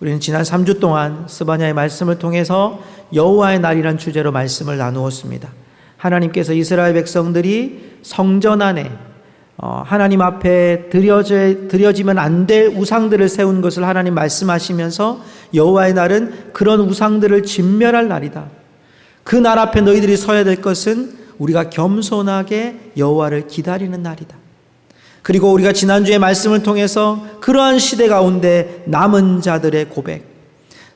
우리는 지난 3주 동안 스바냐의 말씀을 통해서 여호와의 날이란 주제로 말씀을 나누었습니다. 하나님께서 이스라엘 백성들이 성전 안에 하나님 앞에 드려지면 안 될 우상들을 세운 것을 하나님 말씀하시면서 여호와의 날은 그런 우상들을 진멸할 날이다. 그 날 앞에 너희들이 서야 될 것은 우리가 겸손하게 여호와를 기다리는 날이다. 그리고 우리가 지난주에 말씀을 통해서 그러한 시대 가운데 남은 자들의 고백,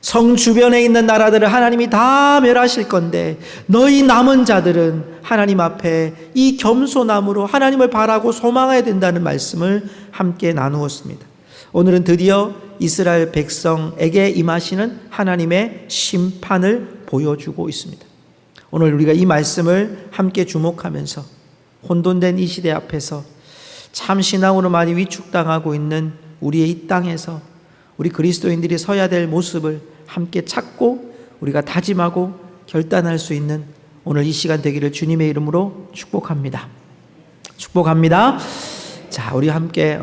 성 주변에 있는 나라들을 하나님이 다 멸하실 건데 너희 남은 자들은 하나님 앞에 이 겸손함으로 하나님을 바라고 소망해야 된다는 말씀을 함께 나누었습니다. 오늘은 드디어 이스라엘 백성에게 임하시는 하나님의 심판을 보여주고 있습니다. 오늘 우리가 이 말씀을 함께 주목하면서 혼돈된 이 시대 앞에서 참 신앙으로 많이 위축당하고 있는 우리의 이 땅에서 우리 그리스도인들이 서야 될 모습을 함께 찾고 우리가 다짐하고 결단할 수 있는 오늘 이 시간 되기를 주님의 이름으로 축복합니다. 축복합니다. 자, 우리 함께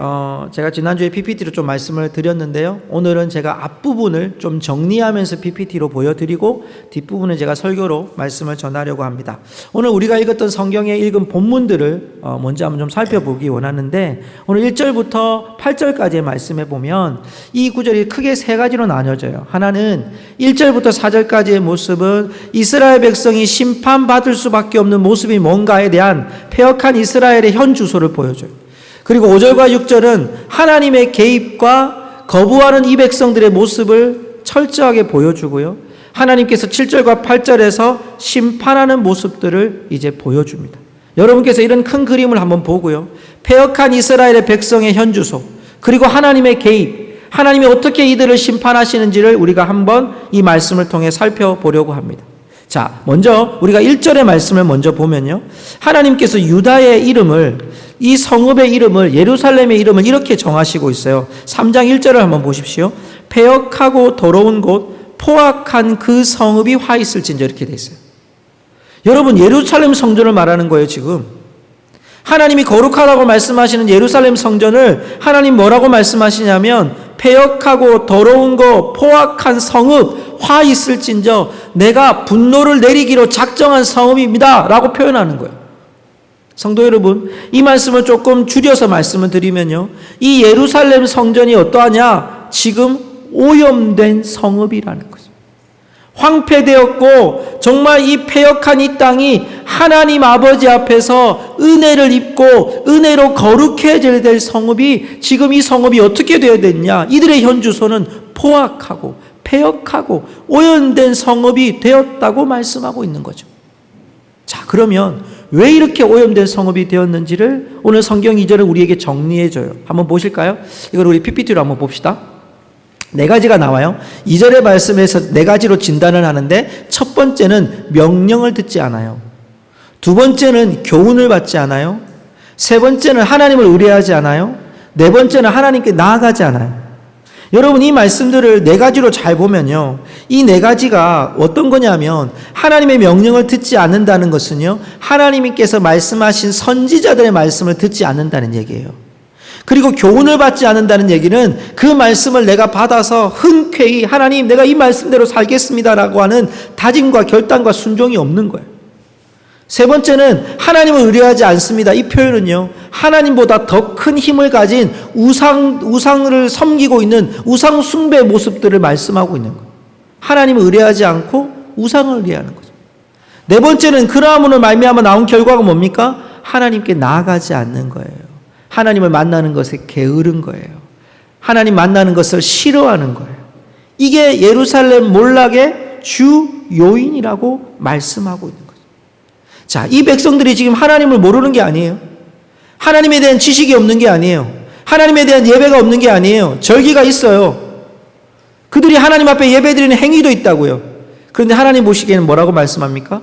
제가 지난주에 PPT로 좀 말씀을 드렸는데요. 오늘은 제가 앞부분을 좀 정리하면서 PPT로 보여드리고 뒷부분은 제가 설교로 말씀을 전하려고 합니다. 오늘 우리가 읽었던 성경에 읽은 본문들을 먼저 한번 좀 살펴보기 원하는데 오늘 1절부터 8절까지의 말씀에 보면 이 구절이 크게 세 가지로 나뉘어져요. 하나는 1절부터 4절까지의 모습은 이스라엘 백성이 심판받을 수밖에 없는 모습이 뭔가에 대한 패역한 이스라엘의 현 주소를 보여줘요. 그리고 5절과 6절은 하나님의 개입과 거부하는 이 백성들의 모습을 철저하게 보여주고요. 하나님께서 7절과 8절에서 심판하는 모습들을 이제 보여줍니다. 여러분께서 이런 큰 그림을 한번 보고요. 패역한 이스라엘의 백성의 현주소, 그리고 하나님의 개입, 하나님이 어떻게 이들을 심판하시는지를 우리가 한번 이 말씀을 통해 살펴보려고 합니다. 자, 먼저 우리가 1절의 말씀을 먼저 보면요. 하나님께서 유다의 이름을, 이 성읍의 이름을, 예루살렘의 이름을 이렇게 정하시고 있어요. 3장 1절을 한번 보십시오. 패역하고 더러운 곳, 포악한 그 성읍이 화 있을진저 이렇게 돼 있어요. 여러분, 예루살렘 성전을 말하는 거예요, 지금. 하나님이 거룩하다고 말씀하시는 예루살렘 성전을 하나님 뭐라고 말씀하시냐면 패역하고 더러운 것, 포악한 성읍, 화 있을진저 내가 분노를 내리기로 작정한 성읍입니다 라고 표현하는 거예요. 성도 여러분, 이 말씀을 조금 줄여서 말씀을 드리면요, 이 예루살렘 성전이 어떠하냐? 지금 오염된 성읍이라는 거죠. 황폐되었고 정말 이 패역한 이 땅이 하나님 아버지 앞에서 은혜를 입고 은혜로 거룩해져야 될 성읍이, 지금 이 성읍이 어떻게 되어야 됐냐? 이들의 현주소는 포악하고 패역하고 오염된 성읍이 되었다고 말씀하고 있는 거죠. 자, 그러면 왜 이렇게 오염된 성읍이 되었는지를 오늘 성경 2절을 우리에게 정리해줘요. 한번 보실까요? 이걸 우리 PPT로 한번 봅시다. 네 가지가 나와요. 2절의 말씀에서 네 가지로 진단을 하는데, 첫 번째는 명령을 듣지 않아요. 두 번째는 교훈을 받지 않아요. 세 번째는 하나님을 의뢰하지 않아요. 네 번째는 하나님께 나아가지 않아요. 여러분, 이 말씀들을 네 가지로 잘 보면요, 이 네 가지가 어떤 거냐면 하나님의 명령을 듣지 않는다는 것은요, 하나님께서 말씀하신 선지자들의 말씀을 듣지 않는다는 얘기예요. 그리고 교훈을 받지 않는다는 얘기는 그 말씀을 내가 받아서 흔쾌히 하나님 내가 이 말씀대로 살겠습니다라고 하는 다짐과 결단과 순종이 없는 거예요. 세 번째는 하나님을 의뢰하지 않습니다. 이 표현은요, 하나님보다 더 큰 힘을 가진 우상을 섬기고 있는 우상 숭배의 모습들을 말씀하고 있는 거예요. 하나님을 의뢰하지 않고 우상을 의뢰하는 거죠. 네 번째는 그러함으로 말미암아 나온 결과가 뭡니까? 하나님께 나아가지 않는 거예요. 하나님을 만나는 것에 게으른 거예요. 하나님 만나는 것을 싫어하는 거예요. 이게 예루살렘 몰락의 주 요인이라고 말씀하고 있는 거죠. 자, 이 백성들이 지금 하나님을 모르는 게 아니에요. 하나님에 대한 지식이 없는 게 아니에요. 하나님에 대한 예배가 없는 게 아니에요. 절기가 있어요. 그들이 하나님 앞에 예배드리는 행위도 있다고요. 그런데 하나님 보시기에는 뭐라고 말씀합니까?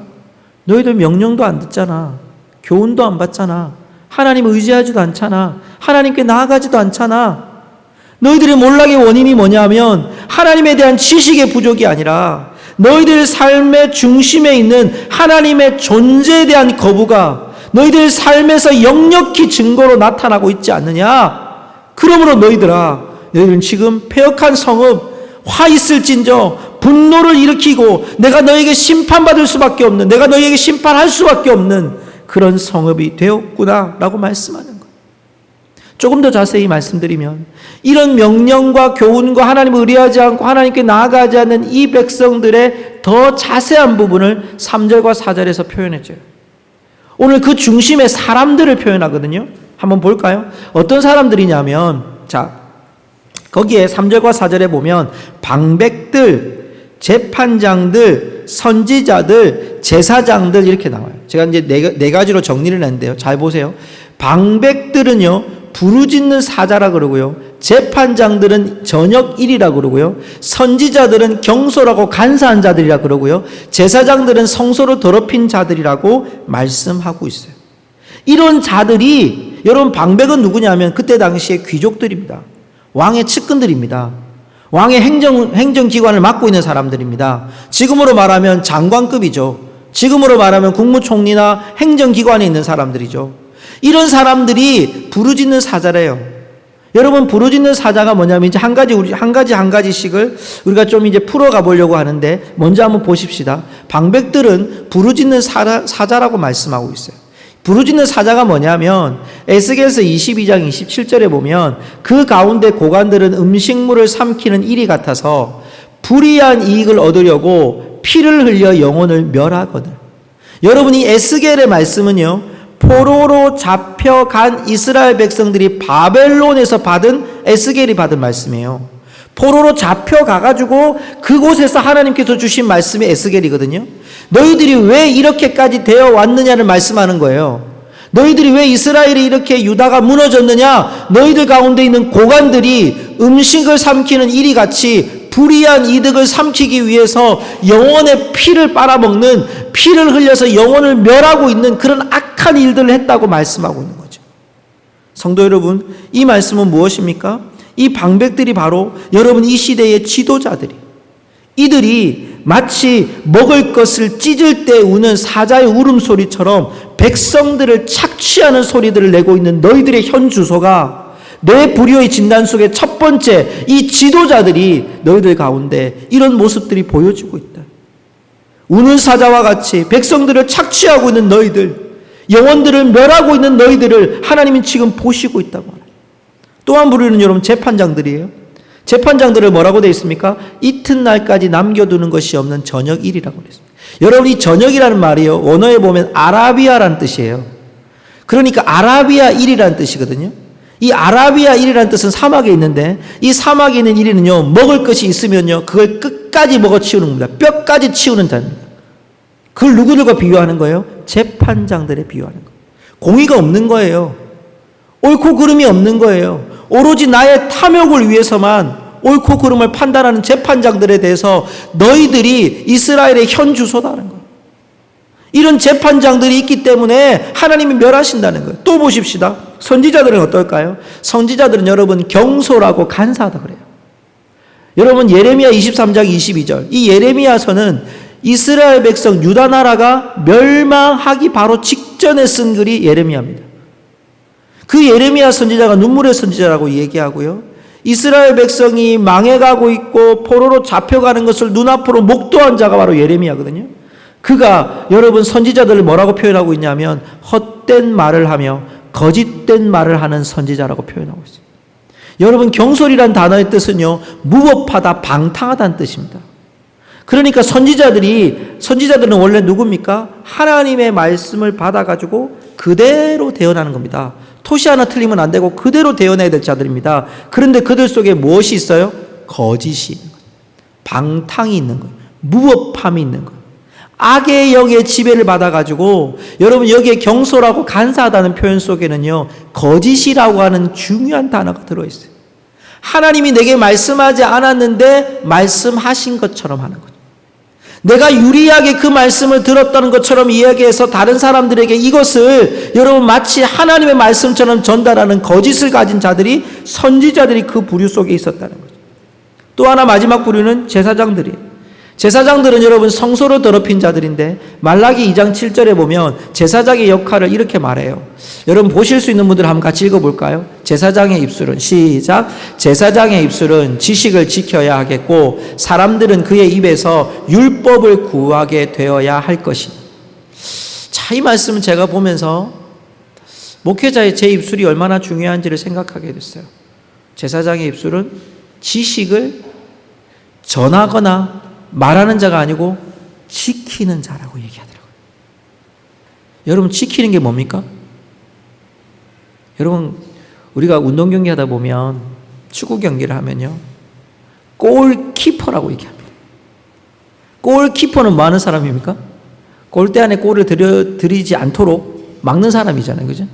너희들 명령도 안 듣잖아. 교훈도 안 받잖아. 하나님을 의지하지도 않잖아. 하나님께 나아가지도 않잖아. 너희들의 몰락의 원인이 뭐냐면 하나님에 대한 지식의 부족이 아니라 너희들 삶의 중심에 있는 하나님의 존재에 대한 거부가 너희들 삶에서 역력히 증거로 나타나고 있지 않느냐. 그러므로 너희들은 지금 패역한 성읍, 화 있을진저 분노를 일으키고 내가 너에게 심판받을 수밖에 없는, 내가 너에게 심판할 수밖에 없는 그런 성읍이 되었구나 라고 말씀하는 거예요. 조금 더 자세히 말씀드리면 이런 명령과 교훈과 하나님을 의뢰하지 않고 하나님께 나아가지 않는 이 백성들의 더 자세한 부분을 3절과 4절에서 표현해줘요. 오늘 그 중심에 사람들을 표현하거든요. 한번 볼까요? 어떤 사람들이냐면, 자, 거기에 3절과 4절에 보면 방백들, 재판장들, 선지자들, 제사장들 이렇게 나와요. 제가 이제 네 가지로 정리를 했는데요. 잘 보세요. 방백들은요, 부르짖는 사자라 그러고요. 재판장들은 저녁 일이라 그러고요. 선지자들은 경솔하고 간사한 자들이라 그러고요. 제사장들은 성소를 더럽힌 자들이라고 말씀하고 있어요. 이런 자들이, 여러분 방백은 누구냐면 그때 당시에 귀족들입니다. 왕의 측근들입니다. 왕의 행정기관을 맡고 있는 사람들입니다. 지금으로 말하면 장관급이죠. 지금으로 말하면 국무총리나 행정기관에 있는 사람들이죠. 이런 사람들이 부르짖는 사자래요. 여러분, 부르짖는 사자가 뭐냐면 이제 한 가지씩을 우리가 좀 이제 풀어가 보려고 하는데, 먼저 한번 보십시다. 방백들은 부르짖는 사자라고 말씀하고 있어요. 부르짖는 사자가 뭐냐면 에스겔서 22장 27절에 보면 그 가운데 고관들은 음식물을 삼키는 일이 같아서 불의한 이익을 얻으려고 피를 흘려 영혼을 멸하거든. 여러분이 에스겔의 말씀은요, 포로로 잡혀간 이스라엘 백성들이 바벨론에서 받은, 에스겔이 받은 말씀이에요. 포로로 잡혀가가지고 그곳에서 하나님께서 주신 말씀이 에스겔이거든요. 너희들이 왜 이렇게까지 되어 왔느냐를 말씀하는 거예요. 너희들이 왜 이스라엘이 이렇게 유다가 무너졌느냐? 너희들 가운데 있는 고관들이 음식을 삼키는 이리 같이 불의한 이득을 삼키기 위해서 영혼의 피를 빨아먹는, 피를 흘려서 영혼을 멸하고 있는 그런 악한 일들을 했다고 말씀하고 있는 거죠. 성도 여러분, 이 말씀은 무엇입니까? 이 방백들이 바로 여러분 이 시대의 지도자들이, 이들이 마치 먹을 것을 찢을 때 우는 사자의 울음소리처럼 백성들을 착취하는 소리들을 내고 있는 너희들의 현 주소가, 내 불의의 진단 속에 첫 번째 이 지도자들이 너희들 가운데 이런 모습들이 보여지고 있다. 우는 사자와 같이 백성들을 착취하고 있는 너희들, 영혼들을 멸하고 있는 너희들을 하나님은 지금 보시고 있다고 합니다. 또 한 부류는 여러분 재판장들이에요. 재판장들을 뭐라고 되어 있습니까? 이튿날까지 남겨두는 것이 없는 저녁일이라고 되어 있습니다. 여러분, 이 저녁이라는 말이요, 원어에 보면 아라비아라는 뜻이에요. 그러니까 아라비아 일이라는 뜻이거든요. 이 아라비아 일이라는 뜻은 사막에 있는데, 이 사막에 있는 일이는요, 먹을 것이 있으면요 그걸 끝까지 먹어 치우는 겁니다. 뼈까지 치우는 자입니다. 그걸 누구들과 비교하는 거예요? 재판장들에 비유하는 거예요. 공의가 없는 거예요. 옳고 그름이 없는 거예요. 오로지 나의 탐욕을 위해서만 옳고 그름을 판단하는 재판장들에 대해서 너희들이 이스라엘의 현 주소다는 거예요. 이런 재판장들이 있기 때문에 하나님이 멸하신다는 거예요. 또 보십시다. 선지자들은 어떨까요? 선지자들은 여러분 경솔하고 간사하다 그래요. 여러분 예레미야 23장 22절, 이 예레미야서는 이스라엘 백성 유다 나라가 멸망하기 바로 직전에 쓴 글이 예레미야입니다. 그 예레미야 선지자가 눈물의 선지자라고 얘기하고요, 이스라엘 백성이 망해가고 있고 포로로 잡혀가는 것을 눈앞으로 목도한 자가 바로 예레미야거든요. 그가 여러분 선지자들을 뭐라고 표현하고 있냐면 헛된 말을 하며 거짓된 말을 하는 선지자라고 표현하고 있어요. 여러분 경솔이란 단어의 뜻은요, 무법하다, 방탕하다는 뜻입니다. 그러니까 선지자들은 원래 누굽니까? 하나님의 말씀을 받아가지고 그대로 대언하는 겁니다. 토시 하나 틀리면 안 되고 그대로 대언해야 될 자들입니다. 그런데 그들 속에 무엇이 있어요? 거짓이 있는 거예요. 방탕이 있는 거예요. 무법함이 있는 거예요. 악의 영의 지배를 받아가지고, 여러분 여기에 경솔하고 간사하다는 표현 속에는요, 거짓이라고 하는 중요한 단어가 들어있어요. 하나님이 내게 말씀하지 않았는데 말씀하신 것처럼 하는 거죠. 내가 유리하게 그 말씀을 들었다는 것처럼 이야기해서 다른 사람들에게 이것을 여러분 마치 하나님의 말씀처럼 전달하는 거짓을 가진 자들이, 선지자들이 그 부류 속에 있었다는 거죠. 또 하나 마지막 부류는 제사장들이에요. 제사장들은 여러분 성소를 더럽힌 자들인데 말라기 2장 7절에 보면 제사장의 역할을 이렇게 말해요. 여러분 보실 수 있는 분들 한번 같이 읽어볼까요? 제사장의 입술은 시작. 제사장의 입술은 지식을 지켜야 하겠고 사람들은 그의 입에서 율법을 구하게 되어야 할 것이니. 자, 이 말씀은 제가 보면서 목회자의 제 입술이 얼마나 중요한지를 생각하게 됐어요. 제사장의 입술은 지식을 전하거나 말하는 자가 아니고 지키는 자라고 얘기하더라고요. 여러분 지키는 게 뭡니까? 여러분 우리가 운동 경기 하다 보면 축구 경기를 하면요 골키퍼라고 얘기합니다. 골키퍼는 뭐 하는 사람입니까? 골대 안에 골을 들이지 않도록 막는 사람이잖아요. 그죠?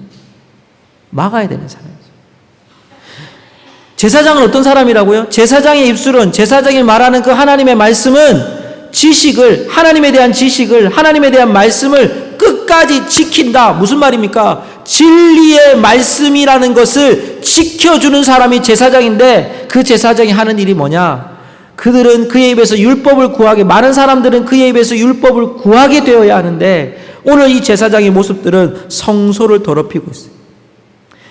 막아야 되는 사람이죠. 제사장은 어떤 사람이라고요? 제사장의 입술은 제사장이 말하는 그 하나님의 말씀은 지식을, 하나님에 대한 지식을, 하나님에 대한 말씀을 끝까지 지킨다. 무슨 말입니까? 진리의 말씀이라는 것을 지켜주는 사람이 제사장인데 그 제사장이 하는 일이 뭐냐? 그들은 그의 입에서 율법을 구하게, 많은 사람들은 그의 입에서 율법을 구하게 되어야 하는데 오늘 이 제사장의 모습들은 성소를 더럽히고 있어요.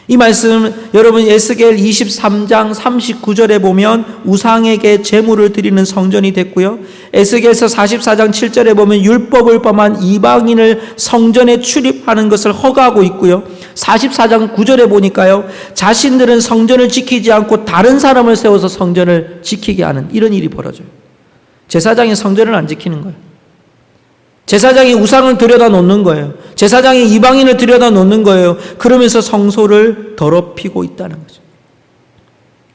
이 말씀 여러분 에스겔 23장 39절에 보면 우상에게 제물을 드리는 성전이 됐고요. 에스겔서 44장 7절에 보면 율법을 범한 이방인을 성전에 출입하는 것을 허가하고 있고요. 44장 9절에 보니까요. 자신들은 성전을 지키지 않고 다른 사람을 세워서 성전을 지키게 하는 이런 일이 벌어져요. 제사장이 성전을 안 지키는 거예요. 제사장이 우상을 들여다 놓는 거예요. 제사장이 이방인을 들여다 놓는 거예요. 그러면서 성소를 더럽히고 있다는 거죠.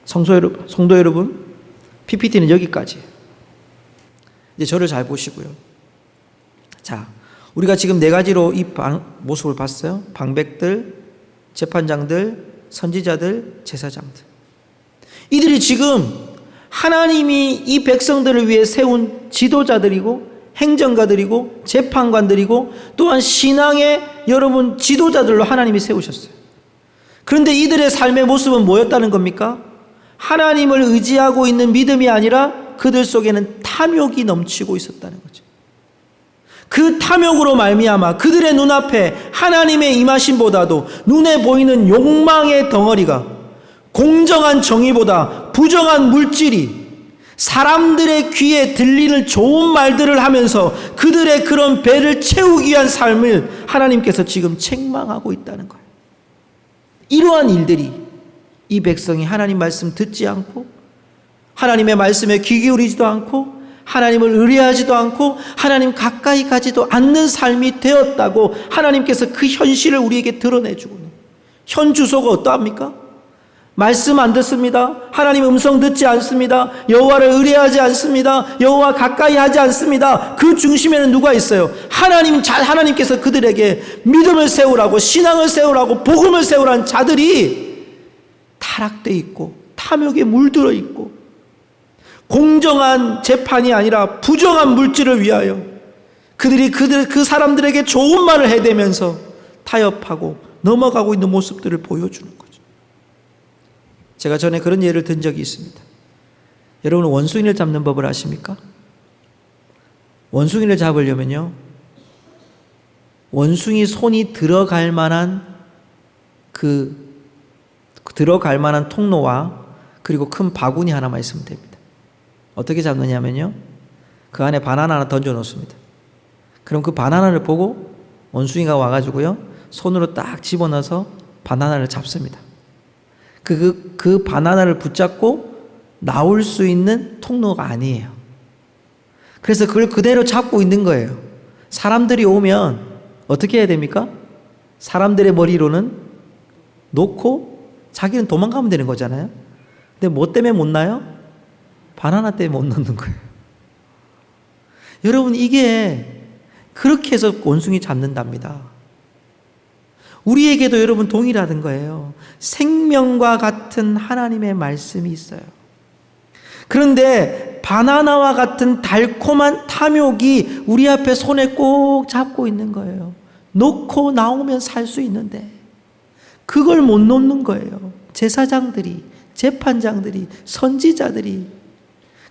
성도 여러분, PPT는 여기까지예요. 이제 저를 잘 보시고요. 자, 우리가 지금 네 가지로 이 모습을 봤어요. 방백들, 재판장들, 선지자들, 제사장들. 이들이 지금 하나님이 이 백성들을 위해 세운 지도자들이고 행정가들이고 재판관들이고 또한 신앙의 여러분 지도자들로 하나님이 세우셨어요. 그런데 이들의 삶의 모습은 뭐였다는 겁니까? 하나님을 의지하고 있는 믿음이 아니라 그들 속에는 탐욕이 넘치고 있었다는 거죠. 그 탐욕으로 말미암아 그들의 눈앞에 하나님의 임하심보다도 눈에 보이는 욕망의 덩어리가 공정한 정의보다 부정한 물질이 사람들의 귀에 들리는 좋은 말들을 하면서 그들의 그런 배를 채우기 위한 삶을 하나님께서 지금 책망하고 있다는 거예요. 이러한 일들이 이 백성이 하나님 말씀 듣지 않고 하나님의 말씀에 귀 기울이지도 않고 하나님을 의뢰하지도 않고 하나님 가까이 가지도 않는 삶이 되었다고 하나님께서 그 현실을 우리에게 드러내주고 있는 현 주소가 어떠합니까? 말씀 안 듣습니다. 하나님 음성 듣지 않습니다. 여호와를 의뢰하지 않습니다. 여호와 가까이 하지 않습니다. 그 중심에는 누가 있어요? 하나님께서 그들에게 믿음을 세우라고 신앙을 세우라고 복음을 세우라는 자들이 타락되어 있고 탐욕에 물들어 있고 공정한 재판이 아니라 부정한 물질을 위하여 그들이 그 사람들에게 좋은 말을 해대면서 타협하고 넘어가고 있는 모습들을 보여주는 거죠. 제가 전에 그런 예를 든 적이 있습니다. 여러분 원숭이를 잡는 법을 아십니까? 원숭이를 잡으려면요 원숭이 손이 들어갈 만한 들어갈 만한 통로와 그리고 큰 바구니 하나만 있으면 됩니다. 어떻게 잡느냐면요 그 안에 바나나 하나 던져 놓습니다. 그럼 그 바나나를 보고 원숭이가 와가지고요 손으로 딱 집어넣어서 바나나를 잡습니다. 그 바나나를 붙잡고 나올 수 있는 통로가 아니에요. 그래서 그걸 그대로 잡고 있는 거예요. 사람들이 오면 어떻게 해야 됩니까? 사람들의 머리로는 놓고 자기는 도망가면 되는 거잖아요. 근데 뭐 때문에 못 나요? 바나나 때문에 못 넣는 거예요. 여러분 이게 그렇게 해서 원숭이 잡는답니다. 우리에게도 여러분 동일하던 거예요. 생명과 같은 하나님의 말씀이 있어요. 그런데 바나나와 같은 달콤한 탐욕이 우리 앞에 손에 꼭 잡고 있는 거예요. 놓고 나오면 살 수 있는데 그걸 못 놓는 거예요. 제사장들이, 재판장들이, 선지자들이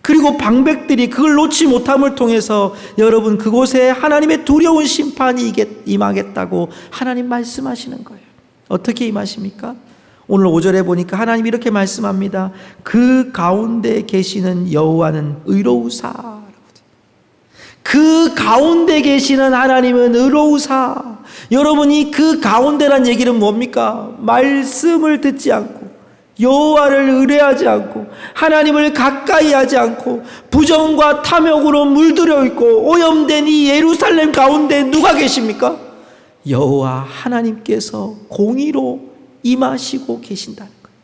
그리고 방백들이 그걸 놓지 못함을 통해서 여러분 그곳에 하나님의 두려운 심판이 임하겠다고 하나님 말씀하시는 거예요. 어떻게 임하십니까? 오늘 5절에 보니까 하나님 이렇게 말씀합니다. 그 가운데 계시는 여호와는 의로우사. 그 가운데 계시는 하나님은 의로우사. 여러분이 그 가운데란 얘기는 뭡니까? 말씀을 듣지 않고 여호와를 의뢰하지 않고 하나님을 가까이 하지 않고 부정과 탐욕으로 물들어 있고 오염된 이 예루살렘 가운데 누가 계십니까? 여호와 하나님께서 공의로 임하시고 계신다는 거예요.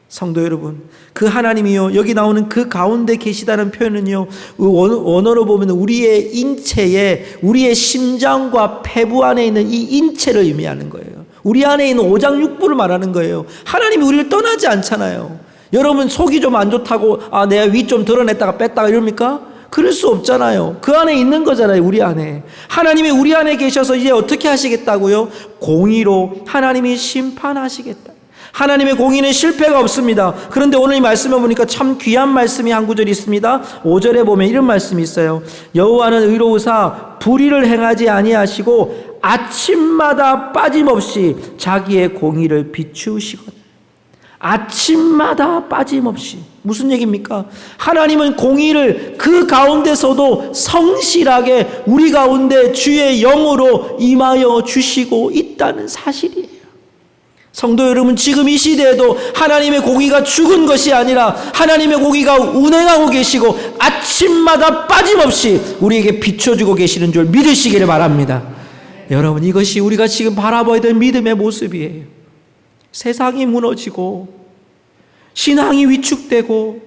성도 여러분, 그 하나님이요, 여기 나오는 그 가운데 계시다는 표현은요, 원어로 보면 우리의 인체에, 우리의 심장과 폐부 안에 있는 이 인체를 의미하는 거예요. 우리 안에 있는 오장육부를 말하는 거예요. 하나님이 우리를 떠나지 않잖아요. 여러분 속이 좀 안 좋다고 내가 위 좀 드러냈다가 뺐다가 이럽니까? 그럴 수 없잖아요. 그 안에 있는 거잖아요. 우리 안에. 하나님이 우리 안에 계셔서 이제 어떻게 하시겠다고요? 공의로 하나님이 심판하시겠다. 하나님의 공의는 실패가 없습니다. 그런데 오늘 이 말씀을 보니까 참 귀한 말씀이 한 구절이 있습니다. 5절에 보면 이런 말씀이 있어요. 여호와는 의로우사 불의를 행하지 아니하시고 아침마다 빠짐없이 자기의 공의를 비추시거든. 아침마다 빠짐없이. 무슨 얘기입니까? 하나님은 공의를 그 가운데서도 성실하게 우리 가운데 주의 영으로 임하여 주시고 있다는 사실이에요. 성도 여러분, 지금 이 시대에도 하나님의 공의가 죽은 것이 아니라 하나님의 공의가 운행하고 계시고 아침마다 빠짐없이 우리에게 비춰주고 계시는 줄 믿으시기를 바랍니다. 여러분, 이것이 우리가 지금 바라봐야 될 믿음의 모습이에요. 세상이 무너지고 신앙이 위축되고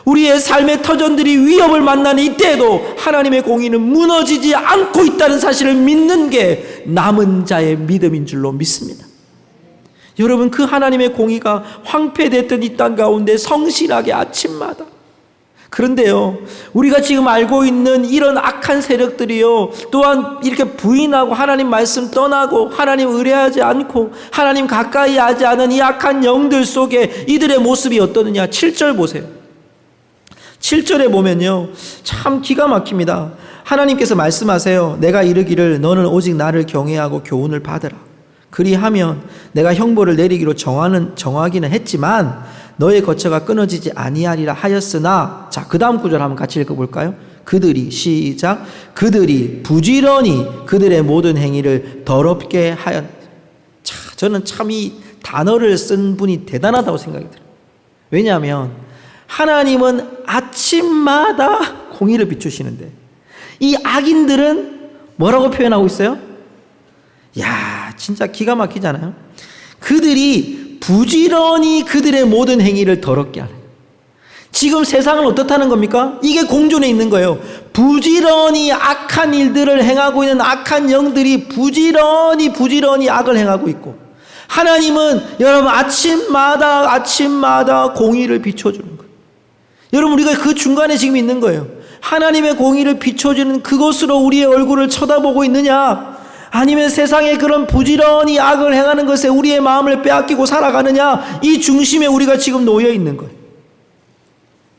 우리의 삶의 터전들이 위협을 만나는 이때에도 하나님의 공의는 무너지지 않고 있다는 사실을 믿는 게 남은 자의 믿음인 줄로 믿습니다. 여러분, 그 하나님의 공의가 황폐됐던 이 땅 가운데 성실하게 아침마다. 그런데요, 우리가 지금 알고 있는 이런 악한 세력들이요, 또한 이렇게 부인하고 하나님 말씀 떠나고 하나님 의뢰하지 않고 하나님 가까이 하지 않은 이 악한 영들 속에 이들의 모습이 어떠느냐. 7절 보세요. 7절에 보면요, 참 기가 막힙니다. 하나님께서 말씀하세요. 내가 이르기를 너는 오직 나를 경외하고 교훈을 받으라. 그리하면 내가 형벌을 내리기로 정하기는 했지만 너의 거처가 끊어지지 아니하리라 하였으나, 자, 그 다음 구절 한번 같이 읽어볼까요? 그들이, 시작, 그들이 부지런히 그들의 모든 행위를 더럽게 하였. 자, 저는 참 이 단어를 쓴 분이 대단하다고 생각이 들어요. 왜냐하면 하나님은 아침마다 공의를 비추시는데 이 악인들은 뭐라고 표현하고 있어요? 야, 진짜 기가 막히잖아요. 그들이 부지런히 그들의 모든 행위를 더럽게 하는. 지금 세상은 어떻다는 겁니까? 이게 공존해 있는 거예요. 부지런히 악한 일들을 행하고 있는 악한 영들이 부지런히 악을 행하고 있고, 하나님은 여러분 아침마다 공의를 비춰주는 거예요. 여러분, 우리가 그 중간에 지금 있는 거예요. 하나님의 공의를 비춰주는 그곳으로 우리의 얼굴을 쳐다보고 있느냐, 아니면 세상에 그런 부지런히 악을 행하는 것에 우리의 마음을 빼앗기고 살아가느냐, 이 중심에 우리가 지금 놓여 있는 거예요.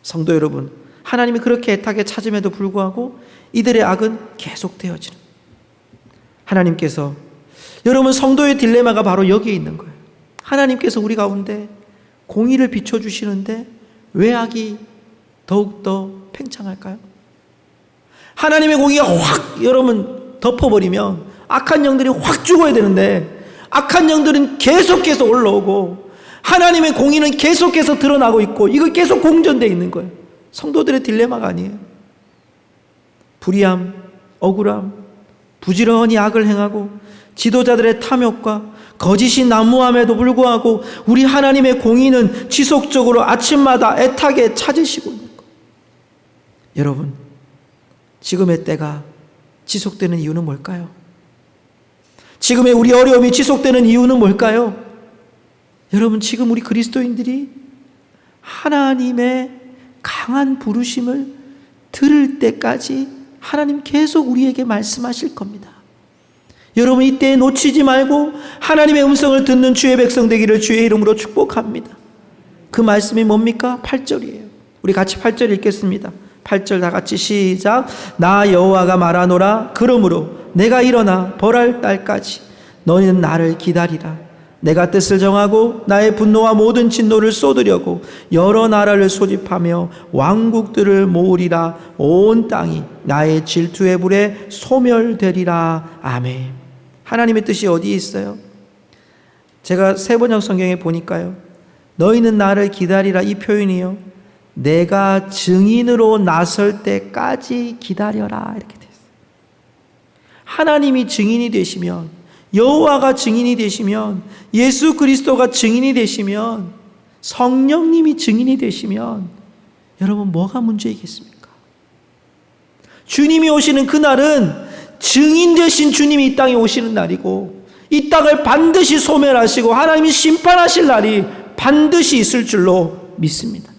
성도 여러분, 하나님이 그렇게 애타게 찾음에도 불구하고 이들의 악은 계속되어지는, 하나님께서, 여러분, 성도의 딜레마가 바로 여기에 있는 거예요. 하나님께서 우리 가운데 공의를 비춰주시는데 왜 악이 더욱더 팽창할까요? 하나님의 공의가 확 여러분 덮어버리면 악한 영들이 확 죽어야 되는데 악한 영들은 계속해서 올라오고 하나님의 공의는 계속해서 드러나고 있고, 이거 계속 공존되어 있는 거예요. 성도들의 딜레마가 아니에요. 불의함, 억울함, 부지런히 악을 행하고 지도자들의 탐욕과 거짓이 난무함에도 불구하고 우리 하나님의 공의는 지속적으로 아침마다 애타게 찾으시고 있는 거예요. 여러분, 지금의 때가 지속되는 이유는 뭘까요? 지금의 우리 어려움이 지속되는 이유는 뭘까요? 여러분, 지금 우리 그리스도인들이 하나님의 강한 부르심을 들을 때까지 하나님 계속 우리에게 말씀하실 겁니다. 여러분, 이때에 놓치지 말고 하나님의 음성을 듣는 주의 백성 되기를 주의 이름으로 축복합니다. 그 말씀이 뭡니까? 8절이에요. 우리 같이 8절 읽겠습니다. 8절 다 같이 시작. 나 여호와가 말하노라. 그러므로 내가 일어나 벌할 날까지 너희는 나를 기다리라. 내가 뜻을 정하고 나의 분노와 모든 진노를 쏟으려고 여러 나라를 소집하며 왕국들을 모으리라. 온 땅이 나의 질투의 불에 소멸되리라. 아멘. 하나님의 뜻이 어디에 있어요? 제가 세번역 성경에 보니까요, 너희는 나를 기다리라 이 표현이요, 내가 증인으로 나설 때까지 기다려라 이렇게 돼 있어요. 하나님이 증인이 되시면, 여호와가 증인이 되시면, 예수 그리스도가 증인이 되시면, 성령님이 증인이 되시면 여러분 뭐가 문제이겠습니까? 주님이 오시는 그날은 증인 되신 주님이 이 땅에 오시는 날이고, 이 땅을 반드시 소멸하시고 하나님이 심판하실 날이 반드시 있을 줄로 믿습니다.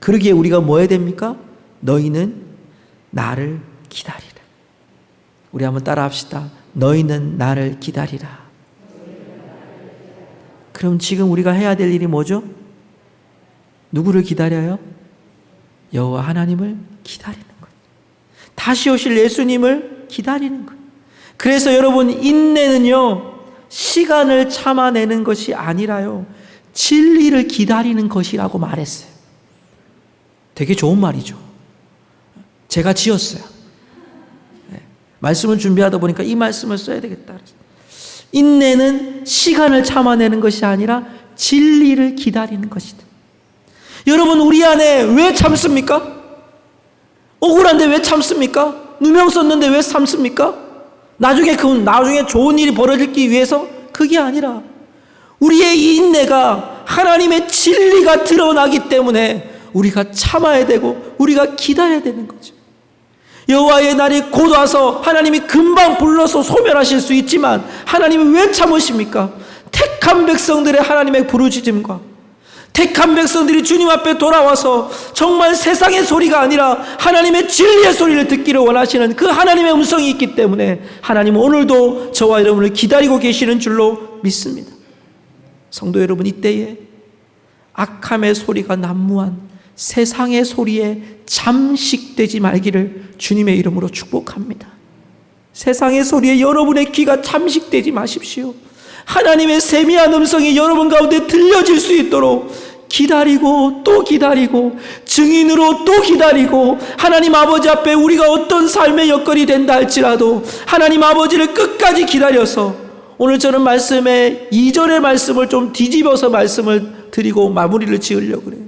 그러기에 우리가 뭐 해야 됩니까? 너희는 나를 기다리라. 우리 한번 따라 합시다. 너희는 나를 기다리라. 그럼 지금 우리가 해야 될 일이 뭐죠? 누구를 기다려요? 여호와 하나님을 기다리는 거예요. 다시 오실 예수님을 기다리는 거예요. 그래서 여러분, 인내는요, 시간을 참아내는 것이 아니라요, 진리를 기다리는 것이라고 말했어요. 되게 좋은 말이죠. 제가 지었어요. 말씀을 준비하다 보니까 이 말씀을 써야 되겠다. 인내는 시간을 참아내는 것이 아니라 진리를 기다리는 것이다. 여러분, 우리 안에 왜 참습니까? 억울한데 왜 참습니까? 누명 썼는데 왜 참습니까? 나중에 좋은 일이 벌어지기 위해서? 그게 아니라 우리의 이 인내가 하나님의 진리가 드러나기 때문에 우리가 참아야 되고 우리가 기다려야 되는 거죠. 여호와의 날이 곧 와서 하나님이 금방 불러서 소멸하실 수 있지만 하나님은 왜 참으십니까? 택한 백성들의 하나님의 부르짖음과 택한 백성들이 주님 앞에 돌아와서 정말 세상의 소리가 아니라 하나님의 진리의 소리를 듣기를 원하시는 그 하나님의 음성이 있기 때문에 하나님은 오늘도 저와 여러분을 기다리고 계시는 줄로 믿습니다. 성도 여러분, 이때에 악함의 소리가 난무한 세상의 소리에 잠식되지 말기를 주님의 이름으로 축복합니다. 세상의 소리에 여러분의 귀가 잠식되지 마십시오. 하나님의 세미한 음성이 여러분 가운데 들려질 수 있도록 기다리고 또 기다리고 증인으로 또 기다리고, 하나님 아버지 앞에 우리가 어떤 삶의 여건이 된다 할지라도 하나님 아버지를 끝까지 기다려서, 오늘 저는 말씀에 2절의 말씀을 좀 뒤집어서 말씀을 드리고 마무리를 지으려고 그래요.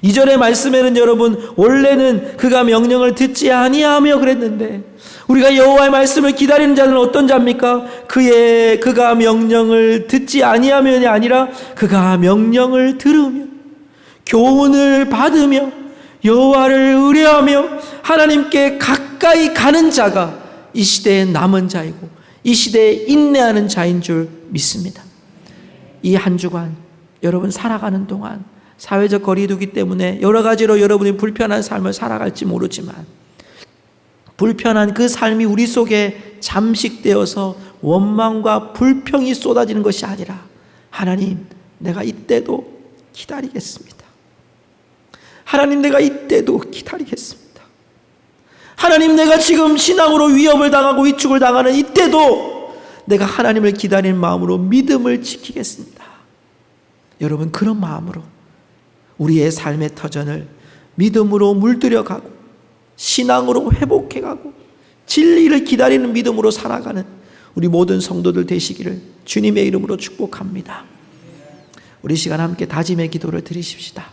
2절의 말씀에는 여러분, 원래는 그가 명령을 듣지 아니하며 그랬는데, 우리가 여호와의 말씀을 기다리는 자는 어떤 자입니까? 그가 명령을 듣지 아니하면이 아니라 그가 명령을 들으며 교훈을 받으며 여호와를 의뢰하며 하나님께 가까이 가는 자가 이 시대의 남은 자이고 이 시대에 인내하는 자인 줄 믿습니다. 이 한 주간 여러분 살아가는 동안 사회적 거리두기 때문에 여러 가지로 여러분이 불편한 삶을 살아갈지 모르지만, 불편한 그 삶이 우리 속에 잠식되어서 원망과 불평이 쏟아지는 것이 아니라, 하나님, 내가 이때도 기다리겠습니다. 하나님, 내가 이때도 기다리겠습니다. 하나님, 내가 지금 신앙으로 위협을 당하고 위축을 당하는 이때도 내가 하나님을 기다리는 마음으로 믿음을 지키겠습니다. 여러분, 그런 마음으로 우리의 삶의 터전을 믿음으로 물들여가고 신앙으로 회복해가고 진리를 기다리는 믿음으로 살아가는 우리 모든 성도들 되시기를 주님의 이름으로 축복합니다. 우리 시간 함께 다짐의 기도를 드리십시다.